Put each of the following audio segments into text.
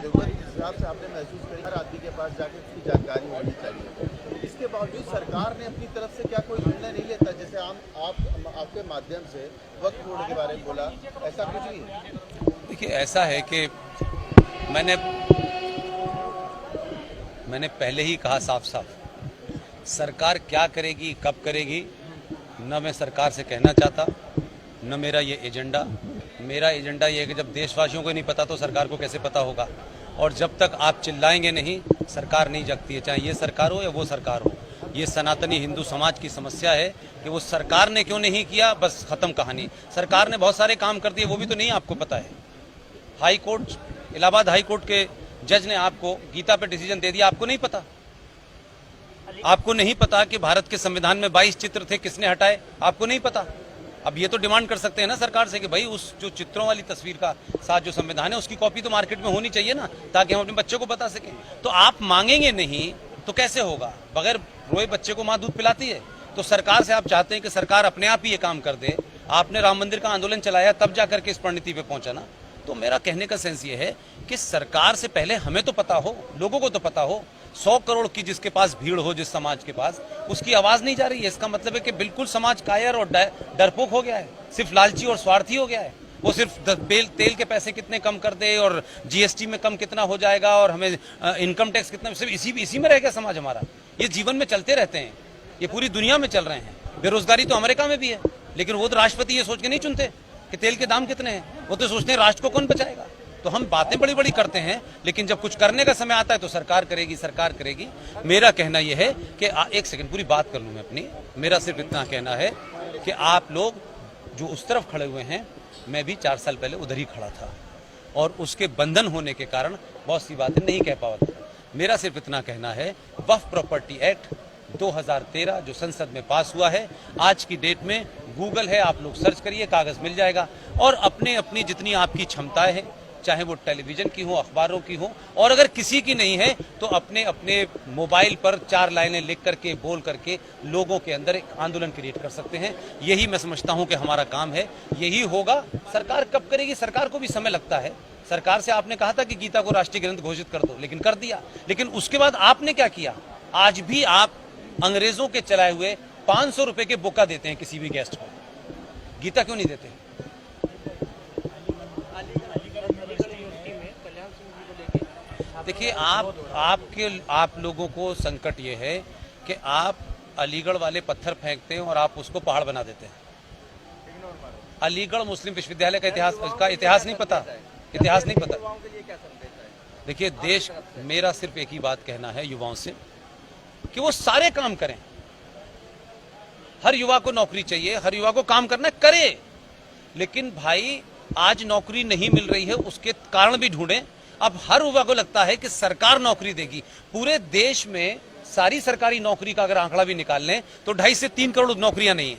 ऊपर जिस हिसाब से आपने महसूस करी, हर आदमी के पास जाके उसकी जानकारी होनी चाहिए, इसके बावजूद सरकार ने अपनी तरफ से क्या कोई निर्णय नहीं लेता? जैसे आपके माध्यम से वक्फ बोर्ड के बारे में बोला, ऐसा कुछ नहीं है? देखिए, ऐसा है कि मैंने पहले ही कहा साफ साफ, सरकार क्या करेगी कब करेगी न मैं सरकार से कहना चाहता, न मेरा ये एजेंडा। मेरा एजेंडा ये है कि जब देशवासियों को नहीं पता तो सरकार को कैसे पता होगा। और जब तक आप चिल्लाएंगे नहीं, सरकार नहीं जगती है, चाहे ये सरकार हो या वो सरकार हो। ये सनातनी हिंदू समाज की समस्या है कि वो सरकार ने क्यों नहीं किया, बस खत्म कहानी। सरकार ने बहुत सारे काम कर दिए, वो भी तो नहीं आपको पता है। High court, Allahabad high court के जज ने आपको गीता पे डिसीजन दे दिया, आपको नहीं पता। आपको नहीं पता कि भारत के संविधान में 22 चित्र थे, किसने हटाए, आपको नहीं पता। अब ये तो डिमांड कर सकते हैं ना सरकार से कि भाई उस जो चित्रों वाली तस्वीर का साथ जो संविधान है उसकी कॉपी तो मार्केट में होनी चाहिए ना, ताकि हम अपने बच्चों को बता सकें। तो आप मांगेंगे नहीं तो कैसे होगा? बगैर रोए बच्चे को माँ दूध पिलाती है। तो सरकार से आप चाहते हैं कि सरकार अपने आप ही ये काम कर दे। आपने राम मंदिर का आंदोलन चलाया, तब जाकर के इस परिणति पे पहुंचा ना। तो मेरा कहने का सेंस ये है कि सरकार से पहले हमें तो पता हो, लोगों को तो पता हो। 100 करोड़ की जिसके पास भीड़ हो, जिस समाज के पास, उसकी आवाज नहीं जा रही है। इसका मतलब है कि बिल्कुल समाज कायर और डरपोक हो गया है, सिर्फ लालची और स्वार्थी हो गया है। वो सिर्फ तेल के पैसे कितने कम कर दे और जीएसटी में कम कितना हो जाएगा और हमें इनकम टैक्स कितना, सिर्फ इसी में रह गया समाज हमारा। ये जीवन में चलते रहते हैं, ये पूरी दुनिया में चल रहे हैं। बेरोजगारी तो अमेरिका में भी है, लेकिन वो तो राष्ट्रपति ये सोच के नहीं चुनते कि तेल के दाम कितने हैं, वो तो सोचते हैं राष्ट्र को कौन बचाएगा। तो हम बातें बड़ी बड़ी करते हैं, लेकिन जब कुछ करने का समय आता है तो सरकार करेगी। मेरा कहना यह है कि एक सेकंड पूरी बात कर लूं मैं अपनी। मेरा सिर्फ इतना कहना है कि आप लोग जो उस तरफ खड़े हुए हैं, मैं भी 4 साल पहले उधर ही खड़ा था और उसके बंधन होने के कारण बहुत सी बातें नहीं कह पाता था। मेरा सिर्फ इतना कहना है, वक्फ प्रॉपर्टी एक्ट 2013 जो संसद में पास हुआ है, आज की डेट में गूगल है, आप लोग सर्च करिए, कागज मिल जाएगा। और अपनी जितनी आपकी क्षमताएं हैं, चाहे वो टेलीविजन की हो, अखबारों की हो, और अगर किसी की नहीं है तो अपने मोबाइल पर 4 लाइनें लिख करके, बोल करके लोगों के अंदर एक आंदोलन क्रिएट कर सकते हैं। यही मैं समझता हूं कि हमारा काम है, यही होगा। सरकार कब करेगी? सरकार को भी समय लगता है। सरकार से आपने कहा था कि गीता को राष्ट्रीय ग्रंथ घोषित कर दो, लेकिन कर दिया। लेकिन उसके बाद आपने क्या किया? आज भी आप अंग्रेजों के चलाए हुए 500 रुपए के बुका देते हैं किसी भी गेस्ट को, गीता क्यों नहीं देते? देखिए, आप लोगों को संकट ये है कि आप अलीगढ़ वाले पत्थर फेंकते हैं और आप उसको पहाड़ बना देते हैं। अलीगढ़ मुस्लिम विश्वविद्यालय का इतिहास नहीं पता। देखिए, देश, मेरा सिर्फ एक ही बात कहना है युवाओं से कि वो सारे काम करें। हर युवा को नौकरी चाहिए, हर युवा को काम करना करे, लेकिन भाई आज नौकरी नहीं मिल रही है, उसके कारण भी ढूंढें। अब हर युवा को लगता है कि सरकार नौकरी देगी। पूरे देश में सारी सरकारी नौकरी का अगर आंकड़ा भी निकाल लें तो 2.5 से 3 करोड़ नौकरियां नहीं है।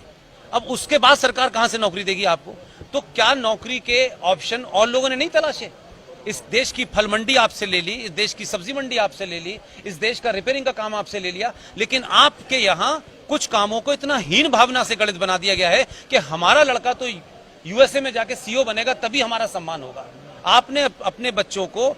अब उसके बाद सरकार कहां से नौकरी देगी आपको? तो क्या नौकरी के ऑप्शन और लोगों ने नहीं तलाशे? इस देश की फल मंडी आपसे ले ली, इस देश की सब्जी मंडी आपसे ले ली, इस देश का रिपेयरिंग का काम आपसे ले लिया, लेकिन आपके यहां कुछ कामों को इतना हीन भावना से गणित बना दिया गया है कि हमारा लड़का तो यूएसए में जाके सीईओ बनेगा तभी हमारा सम्मान होगा। आपने अपने बच्चों को,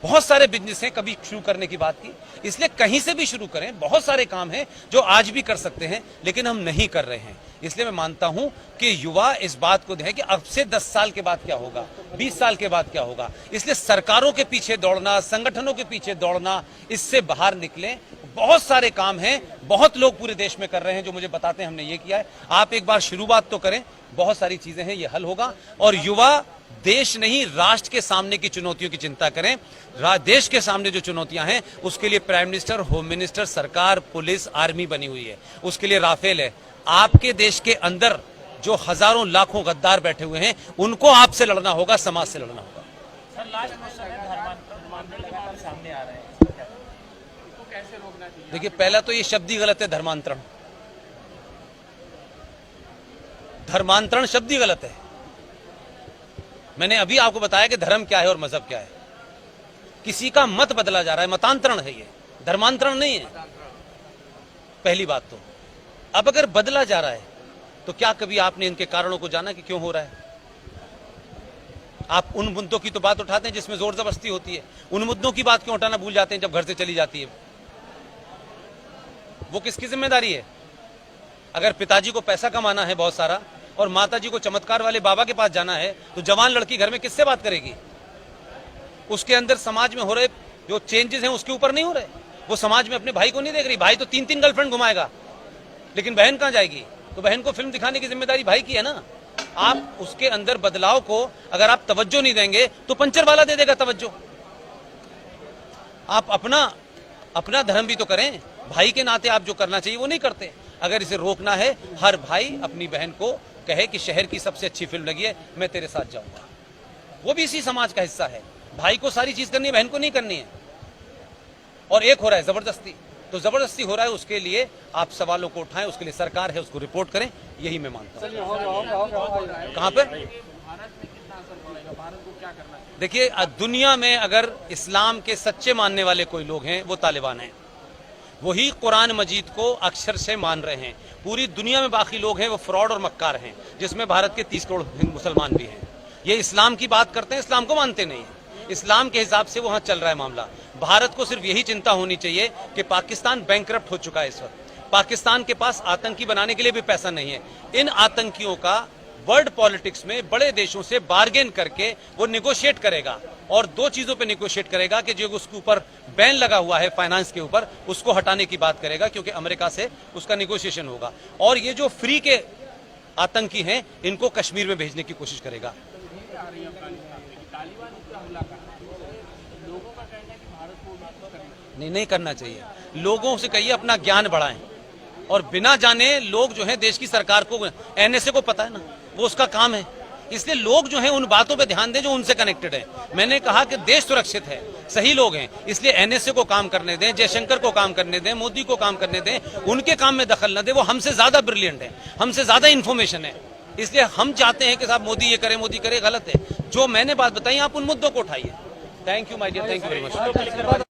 बहुत सारे बिजनेस हैं, कभी शुरू करने की बात की, इसलिए कहीं से भी शुरू करें। बहुत सारे काम हैं जो आज भी कर सकते हैं, लेकिन हम नहीं कर रहे हैं। इसलिए मैं मानता हूं कि युवा इस बात को देखें कि अब से 10 साल के बाद क्या होगा, 20 साल के बाद क्या होगा। इसलिए सरकारों के पीछे दौड़ना, संगठनों के पीछे दौड़ना, इससे बाहर निकलें। बहुत सारे काम हैं, बहुत लोग पूरे देश में कर रहे हैं जो मुझे बताते हैं हमने ये किया है। आप एक बार शुरुआत तो करें, बहुत सारी चीजें हैं, ये हल होगा। और युवा देश नहीं, राष्ट्र के सामने की चुनौतियों की चिंता करें। देश के सामने जो चुनौतियां हैं उसके लिए प्राइम मिनिस्टर, होम मिनिस्टर, सरकार, पुलिस, आर्मी बनी हुई है। उसके लिए राफेल है। आपके देश के अंदर जो हजारों लाखों गद्दार बैठे हुए हैं, उनको आपसे लड़ना होगा, समाज से लड़ना होगा। सामने आ रहे हैं, इसको कैसे रोकना चाहिए? देखिए, पहला तो ये शब्द ही गलत है, धर्मांतरण। धर्मांतरण शब्द ही गलत है। मैंने अभी आपको बताया कि धर्म क्या है और मजहब क्या है। किसी का मत बदला जा रहा है, मतांतरण है ये, धर्मांतरण नहीं है। पहली बात तो, अब अगर बदला जा रहा है तो क्या कभी आपने इनके कारणों को जाना कि क्यों हो रहा है? आप उन मुद्दों की तो बात उठाते हैं जिसमें जोर जबरदस्ती होती है, उन मुद्दों की बात क्यों उठाना भूल जाते हैं जब घर से चली जाती है? वो किसकी जिम्मेदारी है? अगर पिताजी को पैसा कमाना है बहुत सारा और माताजी को चमत्कार वाले बाबा के पास जाना है, तो जवान लड़की घर में किससे बात करेगी? उसके अंदर समाज में हो रहे जो चेंजेस हैं उसके ऊपर नहीं हो रहे। वो समाज में अपने भाई को नहीं देख रही। भाई तो 3-3 गर्लफ्रेंड घुमाएगा, लेकिन बहन कहां जाएगी? तो बहन को फिल्म दिखाने की जिम्मेदारी भाई की है ना। आप उसके अंदर बदलाव को अगर आप तवज्जो नहीं देंगे तो पंचर वाला दे देगा तवज्जो। आप अपना धर्म भी तो करें। भाई के नाते आप जो करना चाहिए वो नहीं करते। अगर इसे रोकना है, हर भाई अपनी बहन को कहे कि शहर की सबसे अच्छी फिल्म लगी है, मैं तेरे साथ जाऊंगा। वो भी इसी समाज का हिस्सा है। भाई को सारी चीज करनी है, बहन को नहीं करनी है। और एक हो रहा है जबरदस्ती, तो जबरदस्ती हो रहा है, उसके लिए आप सवालों को उठाएं, उसके लिए सरकार है, उसको रिपोर्ट करें, यही मैं मानता हूं। कहां पे? देखिए, दुनिया में अगर इस्लाम के सच्चे मानने वाले कोई लोग हैं वो तालिबान हैं। वही कुरान मजीद को अक्षर से मान रहे हैं। पूरी दुनिया में बाकी लोग हैं वो फ्रॉड और मक्कार हैं, जिसमें भारत के 30 करोड़ मुसलमान भी हैं। ये इस्लाम की बात करते हैं, इस्लाम को मानते नहीं है। इस्लाम के हिसाब से वहां चल रहा है मामला। भारत को सिर्फ यही चिंता होनी चाहिए कि पाकिस्तान बैंकरप्ट हो चुका है इस वक्त। पाकिस्तान के पास आतंकी बनाने के लिए भी पैसा नहीं है। इन आतंकियों का वर्ल्ड पॉलिटिक्स में बड़े देशों से बार्गेन करके वो निगोशिएट करेगा, और 2 चीजों पे निगोशिएट करेगा कि जो उसके ऊपर बैन लगा हुआ है फाइनेंस के ऊपर, उसको हटाने की बात करेगा, क्योंकि अमेरिका से उसका निगोशिएशन होगा। और ये जो फ्री के आतंकी हैं इनको कश्मीर में भेजने की कोशिश करेगा। नहीं करना चाहिए। लोगों से कहिए अपना ज्ञान बढ़ाएं, और बिना जाने लोग जो है देश की सरकार को, एनएसए को पता है ना, वो उसका काम है। इसलिए लोग जो हैं उन बातों पे ध्यान दें जो उनसे कनेक्टेड है। मैंने कहा कि देश सुरक्षित है, सही लोग हैं, इसलिए एनएसए को काम करने दें, जयशंकर को काम करने दें, मोदी को काम करने दें। उनके काम में दखल न दें। वो हमसे ज्यादा ब्रिलियंट है, हमसे ज्यादा इंफॉर्मेशन है। इसलिए हम चाहते हैं कि साहब मोदी ये करे, मोदी करे, गलत है। जो मैंने बात बताई आप उन मुद्दों को उठाइए। Thank you my dear, thank you very much.